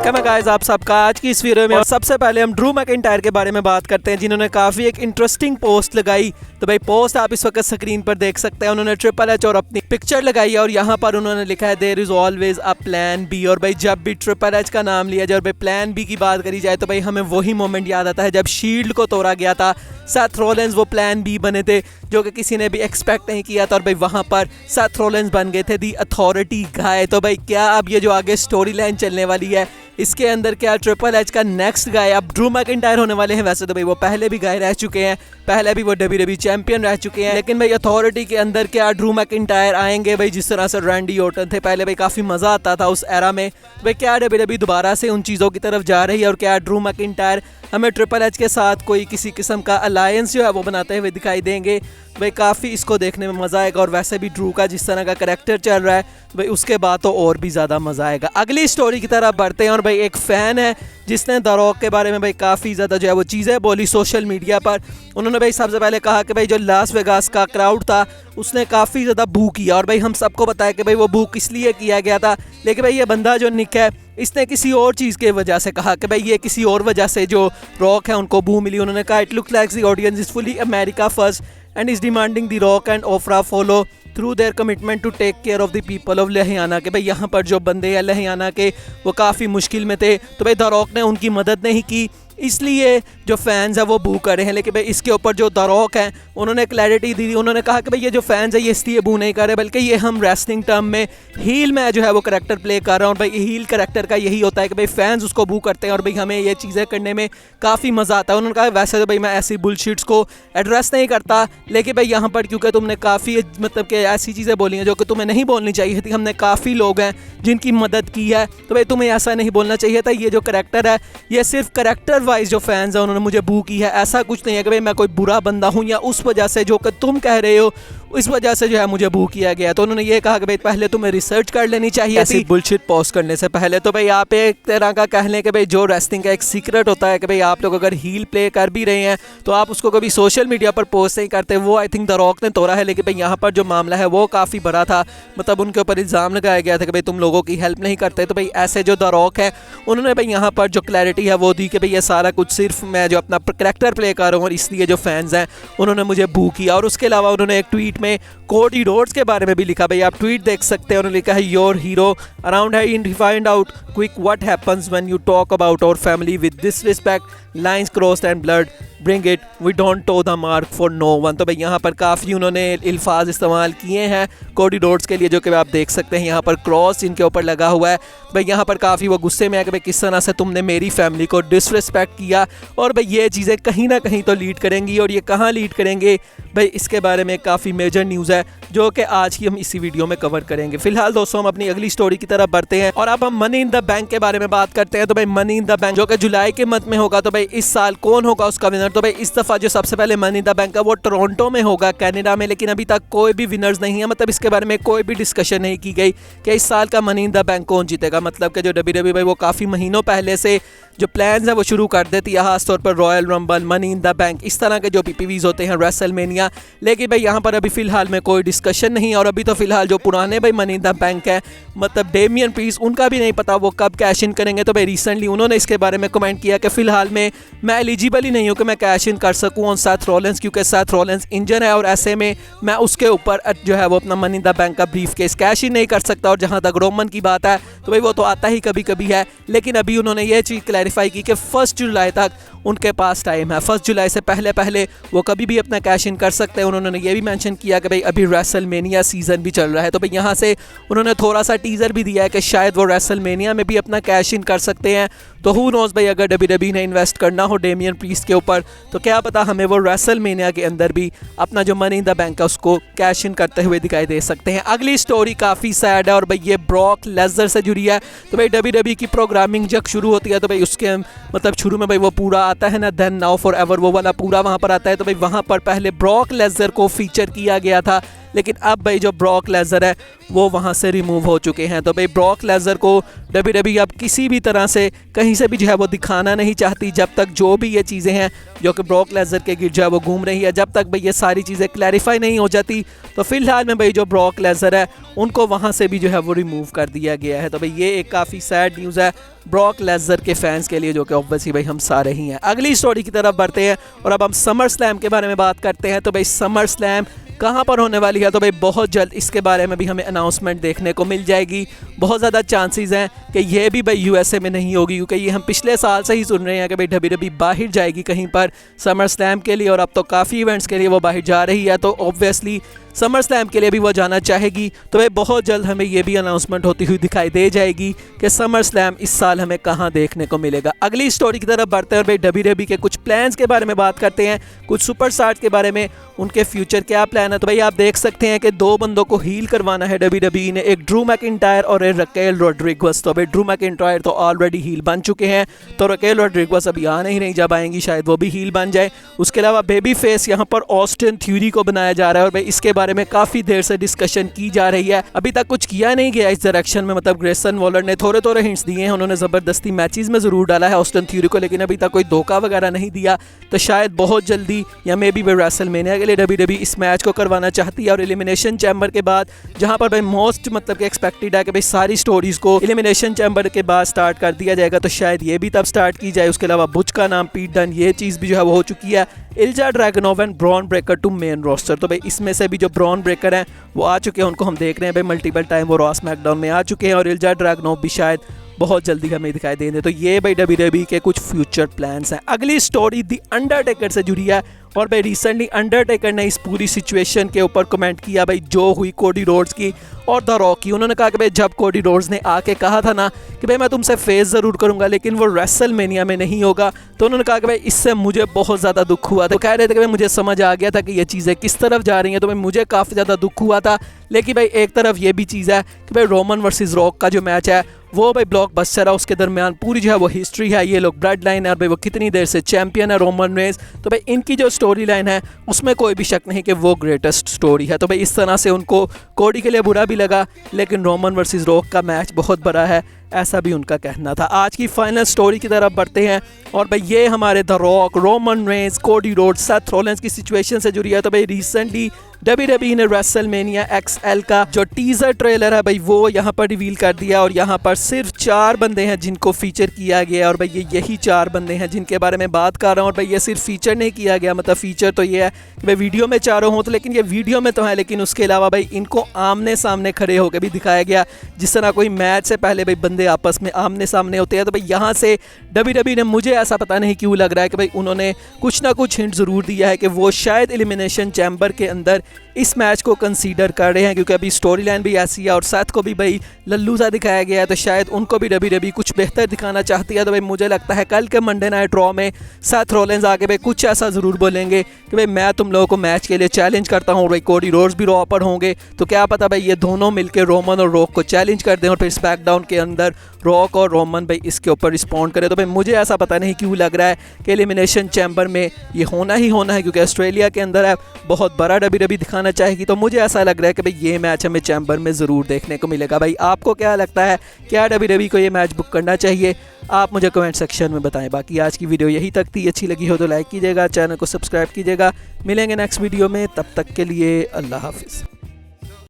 Welcome है guys आप सबका आज की इस वीडियो में। और सबसे पहले हम ड्रू मैकिंटायर के बारे में बात करते हैं, जिन्होंने काफ़ी एक इंटरेस्टिंग पोस्ट लगाई। तो भाई पोस्ट आप इस वक्त स्क्रीन पर देख सकते हैं। उन्होंने ट्रिपल एच और अपनी पिक्चर लगाई है और यहाँ पर उन्होंने लिखा है there is always a plan B. और भाई जब भी ट्रिपल एच का नाम लिया जाए और भाई प्लान बी की बात करी जाए तो भाई हमें वही मोमेंट याद आता है जब शील्ड को तोड़ा गया था। सेथ रॉलिंस वो प्लान बी बने थे जो कि किसी ने भी एक्सपेक्ट नहीं किया था और भाई वहाँ पर सेथ रॉलिंस बन गए थे दी अथॉरिटी गाय। तो भाई क्या अब ये जो आगे स्टोरी लाइन चलने वाली है इसके अंदर क्या ट्रिपल एच का नेक्स्ट गाय अब ड्रू मैकिंटायर होने वाले हैं। वैसे तो भाई वो पहले भी गाय रह चुके हैं, पहले भी वो डब्ल्यूडब्ल्यूई चैंपियन रह चुके हैं, लेकिन भाई अथॉरिटी के अंदर क्या ड्रू मैकिंटायर आएंगे। भाई जिस तरह से रैंडी ऑर्टन थे पहले भाई काफ़ी मज़ा आता था उस एरा में, तो भाई क्या डब्ल्यूडब्ल्यूई दोबारा से उन चीज़ों की तरफ जा रही है और क्या ड्रू मैकिंटायर हमें ट्रिपल एच के साथ कोई किसी किस्म का अलायंस जो है वो बनाते हुए दिखाई देंगे। भाई काफ़ी इसको देखने में मज़ा आएगा और वैसे भी ड्रू का जिस तरह का करैक्टर चल रहा है तो भाई उसके बाद तो और भी ज़्यादा मज़ा आएगा। अगली स्टोरी की तरफ बढ़ते हैं और भाई एक फ़ैन है जिसने द रॉक के बारे में भाई काफ़ी ज़्यादा जो है वो चीज़ें बोली सोशल मीडिया पर। उन्होंने भाई सबसे पहले कहा कि भाई जो लास वेगास का क्राउड था उसने काफ़ी ज़्यादा बू किया और भाई हम सबको बताया कि भाई वो बू किस लिए किया गया था। लेकिन भाई ये बंदा जो निक है इसने किसी और चीज़ की वजह से कहा कि भाई ये किसी और वजह से जो रॉक है उनको बू मिली। उन्होंने कहा it looks like the audience is fully America first and is demanding the Rock and Ofra follow through their commitment to take care of the people of Ludhiana. के भाई यहाँ पर जो बंदे हैं लुधियाना के वो काफ़ी मुश्किल में थे तो भाई द रॉक ने उनकी मदद नहीं की, इसलिए जो फैंस हैं वो बू कर रहे हैं। लेकिन भाई इसके ऊपर जो द रॉक हैं उन्होंने क्लैरिटी दी। उन्होंने कहा कि भाई ये जो फैंस है ये इसलिए बू नहीं कर रहे बल्कि ये हम रेसलिंग टर्म में हील में जो है वो करैक्टर प्ले कर रहा हूँ। और भाई हील करैक्टर का यही होता है कि भाई फैंस उसको बू करते हैं और भाई हमें ये चीज़ें करने में काफ़ी मज़ा आता है। उन्होंने कहा वैसे तो भाई मैं ऐसी बुलशिट्स को एड्रेस नहीं करता, लेकिन भाई यहाँ पर क्योंकि तुमने काफ़ी मतलब कि ऐसी चीज़ें बोली हैं जो कि तुम्हें नहीं बोलनी चाहिए थी, हमने काफ़ी लोग हैं जिनकी मदद की है तो भाई तुम्हें ऐसा नहीं बोलना चाहिए था। ये जो करैक्टर है ये सिर्फ करैक्टर वाइज जो फैंस हैं उन्होंने मुझे बू की है, ऐसा कुछ नहीं है कि भाई मैं कोई बुरा बंदा हूँ या उस वजह से जो कि तुम कह रहे हो इस वजह से जो है मुझे बू किया गया। तो उन्होंने ये कहा कि भाई पहले तुम्हें रिसर्च कर लेनी चाहिए ऐसी बुलशिट पोस्ट करने से पहले। तो भाई आप एक तरह का कह लें कि भाई जो रेसलिंग का एक सीक्रेट होता है कि भाई आप लोग अगर हील प्ले कर भी रहे हैं तो आप उसको कभी सोशल मीडिया पर पोस्ट नहीं करते, वो आई थिंक द रॉक ने तोड़ा है। लेकिन भाई यहाँ पर जो मामला है वो काफ़ी बड़ा था, मतलब उनके ऊपर इल्ज़ाम लगाया गया था कि भाई तुम लोगों की हेल्प नहीं करते। तो भाई ऐसे जो द रॉक है उन्होंने भाई यहाँ पर जो क्लैरिटी है वो दी कि भाई ये सारा कुछ सिर्फ मैं जो अपना करैक्टर प्ले कर रहा हूँ और इसलिए जो फैंस हैं उन्होंने मुझे बू किया। और उसके अलावा उन्होंने एक ट्वीट में कोडी रोड्स के बारे में भी लिखा, भाई आप ट्वीट देख सकते हैं। उन्होंने लिखा है योर हीरो अराउंड है in find out quick what happens when you talk about our family with disrespect lines crossed and blood bring it we don't toe the mark for no one. तो भाई यहाँ पर काफ़ी उन्होंने अल्फाज इस्तेमाल किए हैं कोडी रोड्स के लिए जो कि आप देख सकते हैं यहाँ पर क्रॉस इनके ऊपर लगा हुआ है। भाई यहाँ पर काफ़ी वो गुस्से में है कि भाई किस तरह से तुमने मेरी फैमिली को डिसरिस्पेक्ट किया और भाई ये चीज़ें कहीं ना कहीं तो लीड करेंगी और ये कहाँ लीड करेंगे भाई इसके बारे में काफ़ी मेजर न्यूज़ है जो कि आज की हम इसी वीडियो में कवर करेंगे। फिलहाल दोस्तों हम अपनी अगली स्टोरी की तरफ बढ़ते हैं और अब हम मनी इन द बैंक के बारे में बात करते हैं। तो भाई मनी इन द बैंक जो कि जुलाई के मंथ में होगा, तो भाई इस साल कौन होगा उसका विनर। तो भाई इस दफ़ा जो सबसे पहले मनी इन द बैंक है वो टोरंटो में होगा कनाडा में, लेकिन अभी तक कोई भी विनर्स नहीं है, मतलब इसके बारे में कोई भी डिस्कशन नहीं की गई कि इस साल का मनी इन द बैंक कौन जीतेगा। मतलब कि जो डब्ल्यूडब्ल्यूई भाई वो काफ़ी महीनों पहले से जो प्लान्स है वो शुरू कर देती है, खासतौर पर royal rumble, money in the bank, इस तरह के जो पीपीवीज होते हैं, रेसलमेनिया। लेकिन भाई यहाँ पर अभी फ़िलहाल में कोई डिस्कशन नहीं और अभी तो फ़िलहाल जो पुराने भाई मनी इन द बैंक है मतलब डेमियन प्रीस्ट उनका भी नहीं पता वो कब कैश इन करेंगे। तो भाई रिसेंटली उन्होंने इसके बारे में कमेंट किया कि फ़िलहाल में मैं एलिजिबल ही नहीं हूँ कि मैं कैश इन कर सकूँ ऑन सेथ रॉलिंस, क्योंकि सेथ रॉलिंस इंजन है और ऐसे में मैं उसके ऊपर जो है वो अपना मनी इन द बैंक का ब्रीफ केस कैश इन नहीं कर सकता। और जहाँ तक रोमन की बात है तो भाई वो तो आता ही कभी कभी है, लेकिन अभी उन्होंने ये चीज़ क्लैरिफाई की कि 1 जुलाई तक उनके पास टाइम है, 1 जुलाई से पहले पहले वो कभी भी अपना कैश इन कर सकते हैं। उन्होंने ये भी मेंशन किया कि भाई अभी रेसलमेनिया सीज़न भी चल रहा है, तो भाई यहाँ से उन्होंने थोड़ा सा टीज़र भी दिया है कि शायद वो रेसलमेनिया में भी अपना कैश इन कर सकते हैं। तो हु नोज़ भाई अगर डब्ल्यूडब्ल्यूई ने इन्वेस्ट करना हो डेमियन प्रीस्ट के ऊपर तो क्या पता हमें वो रेसलमेनिया के अंदर भी अपना जो मनी इन द बैंक है उसको कैश इन करते हुए दिखाई दे सकते हैं। अगली स्टोरी काफ़ी सैड है और भाई ये ब्रॉक लेसनर से जुड़ी है। तो भाई डब्ल्यूडब्ल्यूई की प्रोग्रामिंग जब शुरू होती है तो भाई उसके मतलब शुरू में भाई वो पूरा आता है ना देन नाउ फॉर एवर, वो वाला पूरा वहाँ पर आता है। तो भाई वहाँ पर पहले ब्रॉक लेसनर को फीचर किया गया था लेकिन अब भाई जो ब्रॉक लेसनर है वो वहाँ से रिमूव हो चुके हैं। तो भाई ब्रॉक लेसनर को WWE अब किसी भी तरह से कहीं से भी जो है वो दिखाना नहीं चाहती जब तक जो भी ये चीज़ें हैं जो कि ब्रॉक लेसनर के गिर्द जो है वो घूम रही है, जब तक भाई ये सारी चीज़ें क्लैरिफाई नहीं हो जाती। तो फिलहाल में भाई जो ब्रॉक लेसनर है उनको वहाँ से भी जो है वो रिमूव कर दिया गया है। तो भाई ये एक काफ़ी सैड न्यूज़ है ब्रॉक लेसनर के फैंस के लिए, जो कि ऑब्वियसली भाई हम सारे ही हैं। अगली स्टोरी की तरफ बढ़ते हैं और अब हम समर स्लैम के बारे में बात करते हैं। तो भाई समर स्लैम कहाँ पर होने वाली है, तो भाई बहुत जल्द इसके बारे में भी हमें अनाउंसमेंट देखने को मिल जाएगी। बहुत ज़्यादा चांसेस हैं कि ये भी भाई यूएसए में नहीं होगी, क्योंकि ये हम पिछले साल से ही सुन रहे हैं कि भाई WWE बाहर जाएगी कहीं पर समर स्लैम के लिए, और अब तो काफ़ी इवेंट्स के लिए वो बाहर जा रही है। तो ऑब्वियसली समर स्लैम के लिए भी वो जाना चाहेगी। तो भाई बहुत जल्द हमें ये भी अनाउंसमेंट होती हुई दिखाई दे जाएगी कि समर स्लैम इस साल हमें कहाँ देखने को मिलेगा। अगली स्टोरी की तरफ बढ़ते हैं और भाई WWE के कुछ प्लान्स के बारे में बात करते हैं, कुछ सुपरस्टार्स के बारे में, उनके फ्यूचर क्या प्लान है। तो भाई आप देख सकते हैं कि दो बंदों को हील करवाना है WWE ने, एक ड्रू मैकिंटायर और एक रकेल रोड्रिगस। तो भाई ड्रू मैकिंटायर तो ऑलरेडी हील बन चुके हैं, तो रकेल रोड्रिगस अभी आ नहीं रही, जब आएंगी शायद वो भी हील बन जाए। उसके अलावा बेबी फेस यहाँ पर ऑस्टिन थ्यूरी को बनाया जा रहा है और भाई इसके बारे में काफ़ी देर से डिस्कशन की जा रही है। अभी तक कुछ किया नहीं गया इस डायरेक्शन में, मतलब ग्रेसन वॉलर ने थोड़े थोड़े हिंट्स दिए हैं, उन्होंने ज़बरदस्ती मैचेस में ज़रूर डाला है ऑस्टिन थ्यूरी को, लेकिन अभी तक कोई धोखा वगैरह नहीं दिया। तो शायद बहुत जल्दी या मे बी रेसलमेनिया के लिए WWE इस मैच को करवाना चाहती है। और एलिमिनेशन चैम्बर के बाद जहां पर भाई मोस्ट मतलब कि एक्सपेक्टेड है कि भाई सारी स्टोरीज को एलिमिनेशन चैम्बर के बाद स्टार्ट कर दिया जाएगा, तो शायद ये भी तब स्टार्ट की जाए। उसके अलावा बुच का नाम पीट डन, ये चीज़ भी जो है वो हो चुकी है। Ilja Dragunov and Bron Breakker to main roster, तो भाई इसमें से भी जो ब्रॉन ब्रेकर हैं वो आ चुके हैं, उनको हम देख रहे हैं भाई मल्टीपल टाइम वो रॉ स्मैकडाउन में आ चुके हैं, और इल्जा ड्रैगनोव भी शायद बहुत जल्दी हमें दिखाई देंगे। तो ये भाई WWE के कुछ फ्यूचर प्लान्स हैं। अगली स्टोरी दी अंडरटेकर से जुड़ी है और भाई रिसेंटली अंडरटेकर ने इस पूरी सिचुएशन के ऊपर कमेंट किया भाई जो हुई कोडी रोड्स की और द रॉक की। उन्होंने कहा कि भाई जब कोडी रोड्स ने आके कहा था ना कि भाई मैं तुमसे फेस ज़रूर करूंगा लेकिन वो रेसलमेनिया में नहीं होगा, तो उन्होंने कहा कि भाई इससे मुझे बहुत ज़्यादा दुख हुआ था। कह रहे थे कि भाई मुझे समझ आ गया था कि ये चीज़ें किस तरफ जा रही हैं, तो भाई मुझे काफ़ी ज़्यादा दुख हुआ था। लेकिन भाई एक तरफ ये भी चीज़ है कि भाई रोमन वर्सेस रॉक का जो मैच है वो भाई ब्लॉकबस्टर है, उसके दरमियान पूरी जो है वो हिस्ट्री है, ये लोग ब्लड लाइन है और भाई वो कितनी देर से चैंपियन है रोमन रेंस। तो भाई इनकी जो स्टोरी लाइन है उसमें कोई भी शक नहीं कि वो ग्रेटेस्ट स्टोरी है। तो भाई इस तरह से उनको कोडी के लिए बुरा भी लगा, लेकिन रोमन वर्सेस रॉक का मैच बहुत बड़ा है, ऐसा भी उनका कहना था। आज की फाइनल स्टोरी की तरफ बढ़ते हैं और भाई ये हमारे the rock, Roman Reigns, Cody Rhodes, Seth Rollins की सिचुएशन से जुड़ी है। तो भाई रिसेंटली WWE ने रेसलमेनिया XL का जो टीजर ट्रेलर है भाई वो यहाँ पर रिवील कर दिया और यहाँ पर सिर्फ 4 बंदे हैं जिनको फीचर किया गया, और भाई ये यही 4 बंदे हैं जिनके बारे में बात कर रहा हूँ। और भाई ये सिर्फ फीचर नहीं किया गया, मतलब फीचर तो ये है कि भाई वीडियो में चारों हों, तो लेकिन ये वीडियो में तो है, लेकिन उसके अलावा भाई इनको आमने सामने खड़े होकर भी दिखाया गया, जिस तरह कोई मैच से पहले भाई बंदे आपस में आमने सामने होते हैं। तो भाई यहाँ से WWE ने, मुझे ऐसा पता नहीं क्यों लग रहा है कि भाई उन्होंने कुछ ना कुछ हिंट ज़रूर दिया है कि वो शायद एलिमिनेशन चैम्बर के अंदर इस मैच को कंसीडर कर रहे हैं, क्योंकि अभी स्टोरी लाइन भी ऐसी है और सेथ को भी भाई लल्लू सा दिखाया गया है, तो शायद उनको भी WWE कुछ बेहतर दिखाना चाहती है। तो भाई मुझे लगता है कल के मंडे नाइट रॉ में सेथ रॉलिंस आके भाई कुछ ऐसा ज़रूर बोलेंगे कि भाई मैं तुम लोगों को मैच के लिए चैलेंज करता हूँ, भाई कोडी रोड्स भी रॉ पर होंगे, तो क्या पता भाई ये दोनों मिलकर रोमन और रॉक को चैलेंज कर दें और फिर स्मैकडाउन के अंदर रॉक और रोमन भाई इसके ऊपर रिस्पॉन्ड करें। तो भाई मुझे ऐसा पता नहीं क्यों लग रहा है कि एलिमिनेशन चैम्बर में ये होना ही होना है, क्योंकि ऑस्ट्रेलिया के अंदर है, बहुत बड़ा WWE दिखाना चाहेगी। तो मुझे ऐसा लग रहा है कि भाई ये मैच हमें चैम्बर में ज़रूर देखने को मिलेगा। भाई आपको क्या लगता है, क्या WWE को ये मैच बुक करना चाहिए? आप मुझे कमेंट सेक्शन में बताएं। बाकी आज की वीडियो यही तक थी, अच्छी लगी हो तो लाइक कीजिएगा, चैनल को सब्सक्राइब कीजिएगा। मिलेंगे नेक्स्ट वीडियो में, तब तक के लिए अल्लाह हाफिज़।